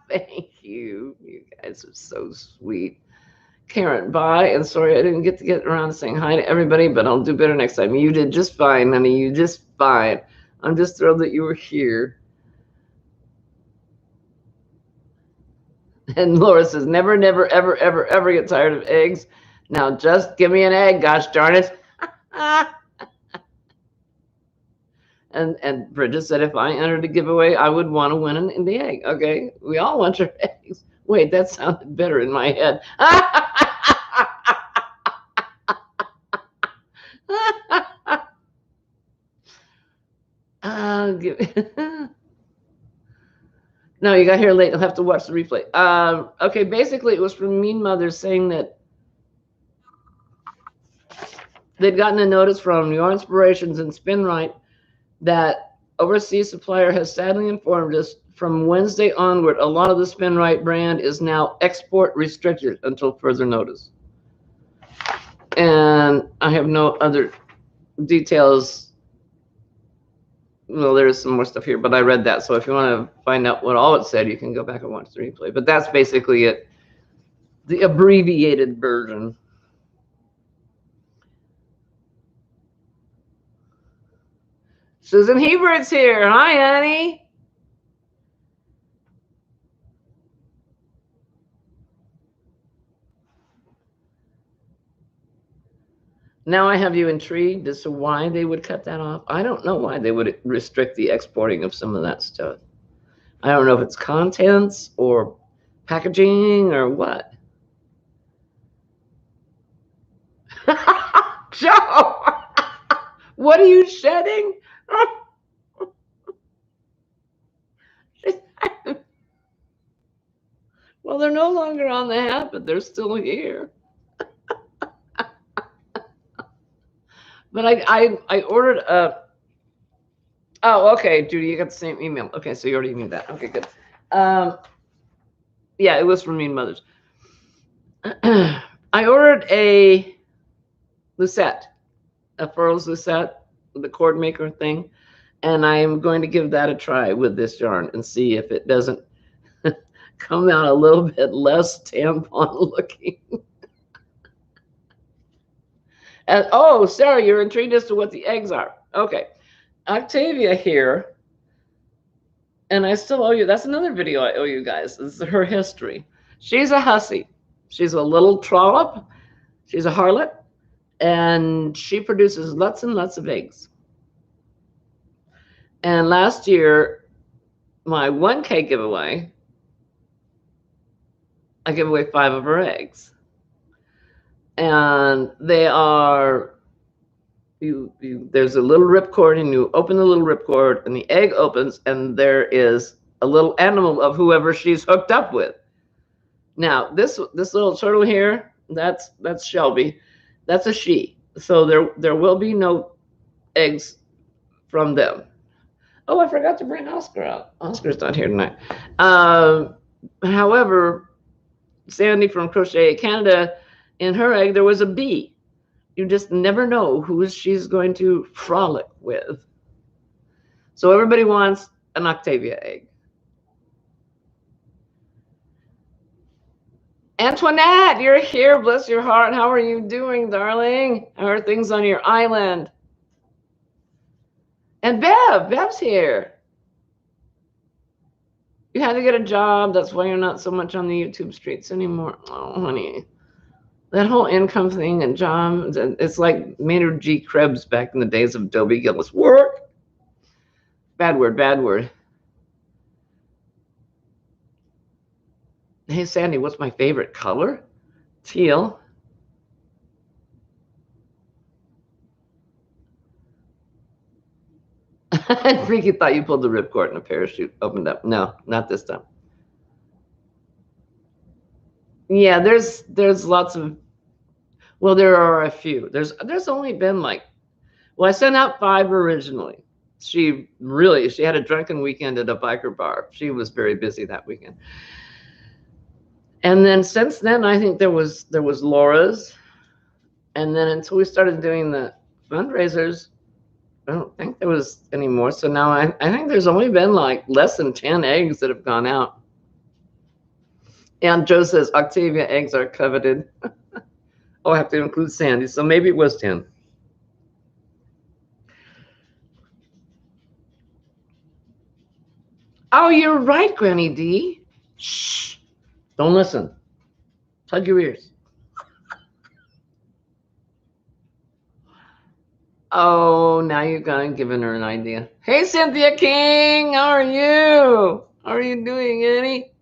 Thank you. You guys are so sweet. Karen, bye. And sorry I didn't get around to saying hi to everybody, but I'll do better next time. You did just fine, honey. You just fine. I'm just thrilled that you were here. And Laura says, never, never, ever, ever, ever get tired of eggs. Now just give me an egg, gosh darn it. And Bridget said, if I entered a giveaway, I would want to win in the egg. Okay, we all want your eggs. Wait, that sounded better in my head. No, you got here late. You'll have to watch the replay. Okay, basically it was from Mean Mothers saying that they'd gotten a notice from Your Inspirations and Spin Right that overseas supplier has sadly informed us from Wednesday onward, a lot of the Spin Right brand is now export restricted until further notice. And I have no other details. Well, there's some more stuff here, but I read that. So if you want to find out what all it said, you can go back and watch the replay. But that's basically it, the abbreviated version. Susan Hebert's here. Hi, honey. Now I have you intrigued as to why they would cut that off. I don't know why they would restrict the exporting of some of that stuff. I don't know if it's contents or packaging or what. Joe, what are you shedding? Well, they're no longer on the hat, but they're still here. But I ordered a. Oh, okay, Judy, you got the same email. Okay, so you already knew that. Okay, good. Yeah, it was from Mean Mothers. I ordered a lucette, a furls lucette, the cord maker thing, and I am going to give that a try with this yarn and see if it doesn't come out a little bit less tampon looking. And oh, Sarah, you're intrigued as to what the eggs are. Okay. Octavia here, and I still owe you. That's another video I owe you guys. This is her history. She's a hussy. She's a little trollop. She's a harlot, and she produces lots and lots of eggs. And last year, my 1K giveaway, I give away 5 of her eggs. And they are, there's a little ripcord, and you open the little ripcord, and the egg opens, and there is a little animal of whoever she's hooked up with. Now, this little turtle here, that's Shelby. That's a she. So there will be no eggs from them. Oh, I forgot to bring Oscar out. Oscar's not here tonight. However, Sandy from Crochet Canada, in her egg, there was a bee. You just never know who she's going to frolic with. So everybody wants an Octavia egg. Antoinette, you're here. Bless your heart. How are you doing, darling? How are things on your island? And Bev's here. You had to get a job. That's why you're not so much on the YouTube streets anymore. Oh, honey. That whole income thing and job, it's like Maynard G. Krebs back in the days of Dobie Gillis. Work. Bad word, bad word. Hey, Sandy, what's my favorite color? Teal. Freaky thought you pulled the ripcord and a parachute opened up. No, not this time. Yeah, there's lots of, well, there are a few. There's only been like, well, I sent out 5 originally. She had a drunken weekend at a biker bar. She was very busy that weekend. And then since then, I think there was Laura's. And then until we started doing the fundraisers, I don't think there was any more. So now I think there's only been like less than 10 eggs that have gone out. And Joe says Octavia eggs are coveted. Oh, I have to include Sandy. So maybe it was 10. Oh, you're right, Granny D. Shh. Don't listen. Plug your ears. Oh, now you're gonna giving her an idea. Hey, Cynthia King, how are you? How are you doing, Annie?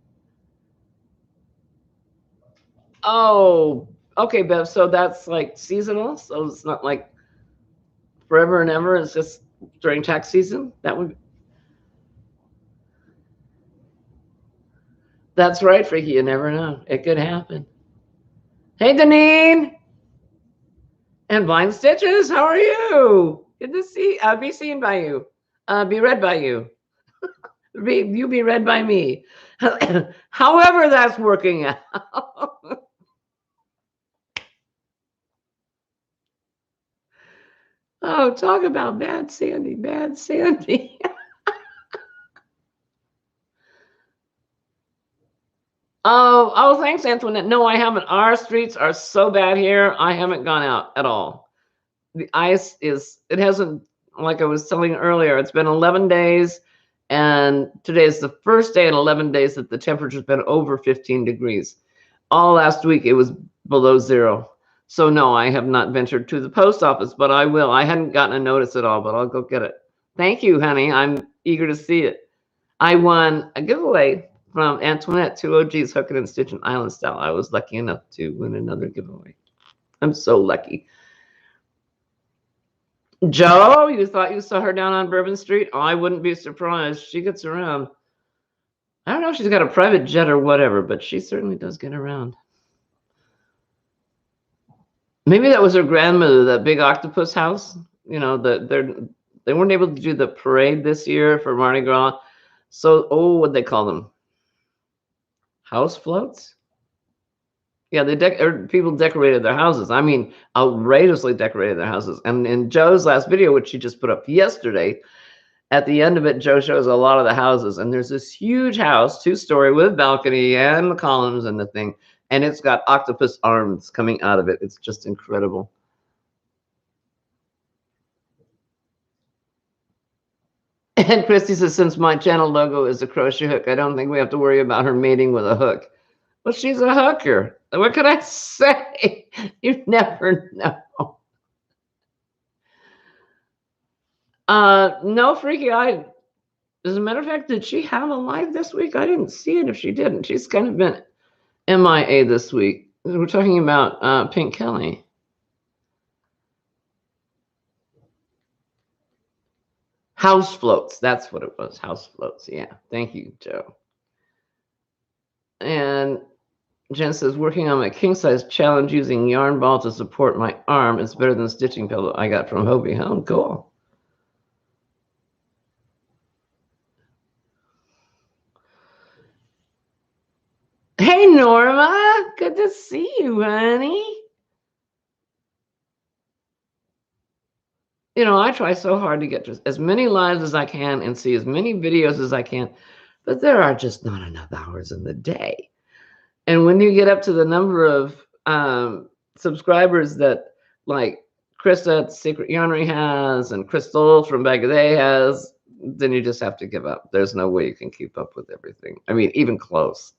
Oh, okay, Bev. So that's like seasonal. So it's not like forever and ever. It's just during tax season. That would. That's right, Freaky. You never know. It could happen. Hey, Deneen. And Vine Stitches, how are you? Good to see. Be seen by you. Be read by you. You be read by me. However that's working out. Oh, talk about bad Sandy, bad Sandy. Oh, thanks, Antoinette. No, I haven't. Our streets are so bad here. I haven't gone out at all. The ice it hasn't, like I was telling earlier, it's been 11 days. And today is the first day in 11 days that the temperature's been over 15 degrees. All last week, it was below 0. So no, I have not ventured to the post office, but I will. I hadn't gotten a notice at all, but I'll go get it. Thank you, honey. I'm eager to see it. I won a giveaway from Antoinette, 2 OGs Hooking and Stitching Island Style. I was lucky enough to win another giveaway. I'm so lucky. Joe, you thought you saw her down on Bourbon Street? Oh, I wouldn't be surprised. She gets around. I don't know if she's got a private jet or whatever, but she certainly does get around. Maybe that was her grandmother, that big octopus house. You know, they weren't able to do the parade this year for Mardi Gras. So, what'd they call them? House floats? Yeah, people decorated their houses. I mean, outrageously decorated their houses. And in Joe's last video, which she just put up yesterday, at the end of it, Joe shows a lot of the houses. And there's this huge house, 2-story with a balcony and the columns and the thing. And it's got octopus arms coming out of it. It's just incredible. And Christy says, since my channel logo is a crochet hook, I don't think we have to worry about her mating with a hook. Well, she's a hooker. What can I say? You never know. No, Freaky. As a matter of fact, did she have a live this week? I didn't see it if she didn't. She's kind of been MIA this week. We're talking about Pink Kelly. House floats. That's what it was. House floats. Yeah. Thank you, Joe. And Jen says, working on my king size challenge using yarn ball to support my arm is better than stitching pillow I got from Hobie. Oh, cool. Hey, Norma. Good to see you, honey. You know, I try so hard to get to as many lives as I can and see as many videos as I can, but there are just not enough hours in the day. And when you get up to the number of subscribers that like Krista at Secret Yarnery has and Crystal from Bag of Day has, then you just have to give up. There's no way you can keep up with everything. I mean, even close.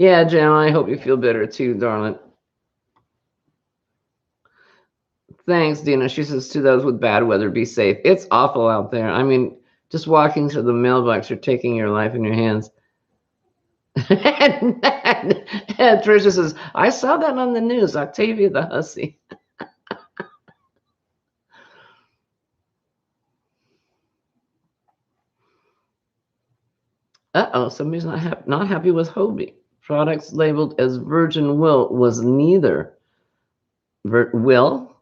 Yeah, Jen, I hope you feel better too, darling. Thanks, Dina. She says to those with bad weather, be safe. It's awful out there. I mean, just walking to the mailbox, you're taking your life in your hands. and Tricia says, I saw that on the news, Octavia the hussy. Uh-oh, somebody's not happy with Hobie. Products labeled as virgin wool was neither. Will?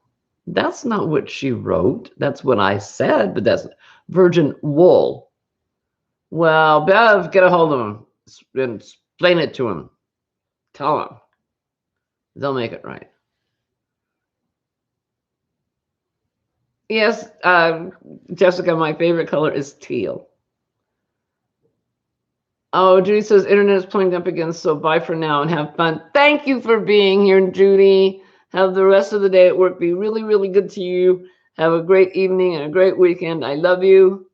That's not what she wrote. That's what I said, but that's virgin wool. Well, Bev, get a hold of him and explain it to him. Tell him. They'll make it right. Yes, Jessica, my favorite color is teal. Oh, Judy says internet is playing up again, so bye for now and have fun. Thank you for being here, Judy. Have the rest of the day at work be really, really good to you. Have a great evening and a great weekend. I love you.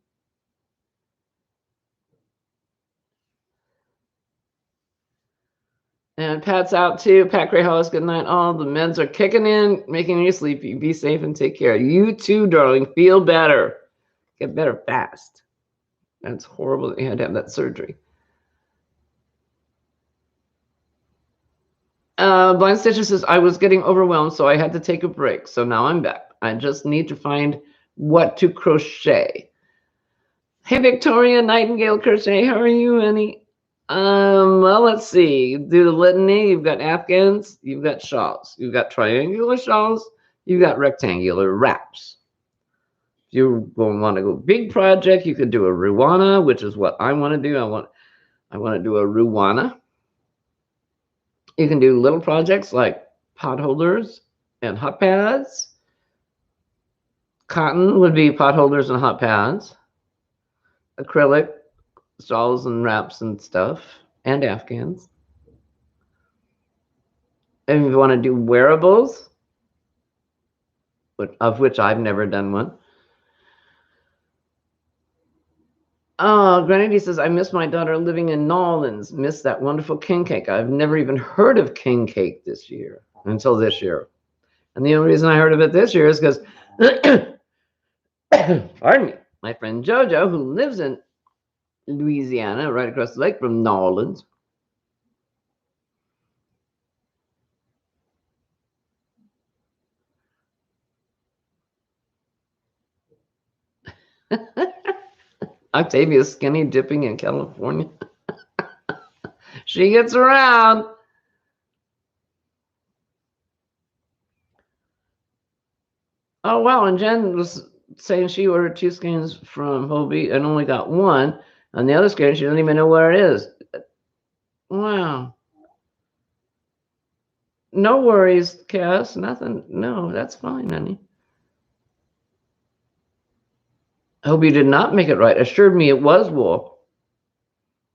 And Pat's out too. Pat Gray Hollis, good night. All the meds are kicking in, making you sleepy. Be safe and take care. You too, darling. Feel better. Get better fast. That's horrible that you had to have that surgery. Blind Stitcher says, I was getting overwhelmed, so I had to take a break. So now I'm back. I just need to find what to crochet. Hey, Victoria Nightingale Crochet. How are you, honey? Well, let's see. Do the litany. You've got afghans. You've got shawls. You've got triangular shawls. You've got rectangular wraps. If you want to go big project, you could do a Ruana, which is what I want to do. I want to do a Ruana. You can do little projects like pot holders and hot pads. Cotton would be pot holders and hot pads. Acrylic, shawls and wraps and stuff, and afghans. And if you want to do wearables, of which I've never done one. Oh, Granny says, I miss my daughter living in Nolans. Miss that wonderful king cake. I've never even heard of king cake this year, until this year. And the only reason I heard of it this year is because, pardon me, my friend Jojo, who lives in Louisiana, right across the lake from Nolans. Octavia's skinny dipping in California. She gets around. Oh, wow. And Jen was saying she ordered 2 skeins from Hobie and only got 1. On the other skein, she doesn't even know where it is. Wow. No worries, Cass. Nothing. No, that's fine, honey. Hobie did not make it right. Assured me it was wool.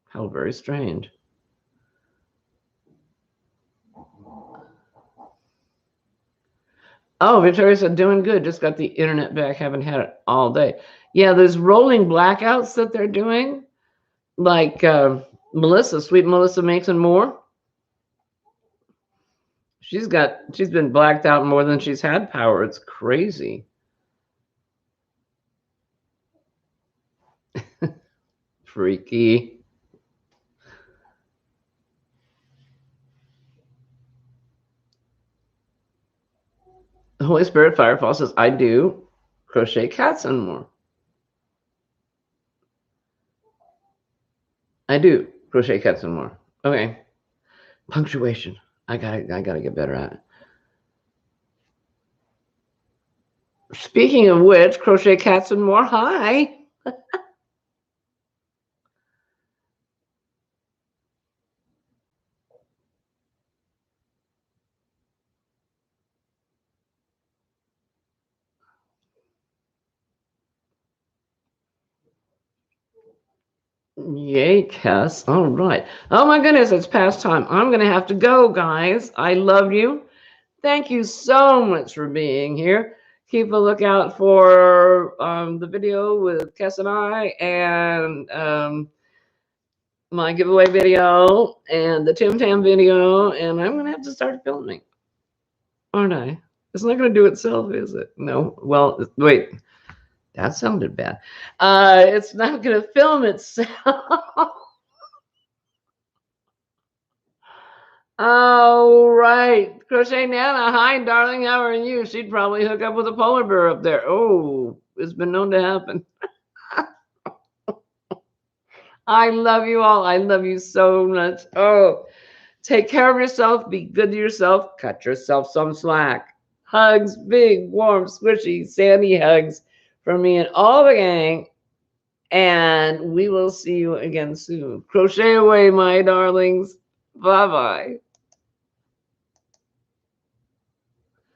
How very strange. Oh, Victoria said, doing good. Just got the internet back. Haven't had it all day. Yeah, those rolling blackouts that they're doing, like Melissa, sweet Melissa Mason Moore. She's been blacked out more than she's had power. It's crazy. Freaky. The Holy Spirit Firefall says, I do crochet cats and more. I do crochet cats and more. Okay. Punctuation. I gotta get better at it. Speaking of which, crochet cats and more. Hi. Yay, Cass. All right. Oh my goodness, it's past time. I'm gonna have to go, guys. I love you. Thank you so much for being here. Keep a lookout for the video with Cass and I, and my giveaway video, and the Tim Tam video. And I'm gonna have to start filming, aren't I? It's not gonna do itself, is it? No. Well, wait. That sounded bad. It's not gonna film itself. Oh, right. Crochet Nana. Hi, darling. How are you? She'd probably hook up with a polar bear up there. Oh, it's been known to happen. I love you all. I love you so much. Oh, take care of yourself. Be good to yourself. Cut yourself some slack. Hugs, big, warm, squishy, sandy hugs from me and all the gang. And we will see you again soon. Crochet away, my darlings. Bye bye.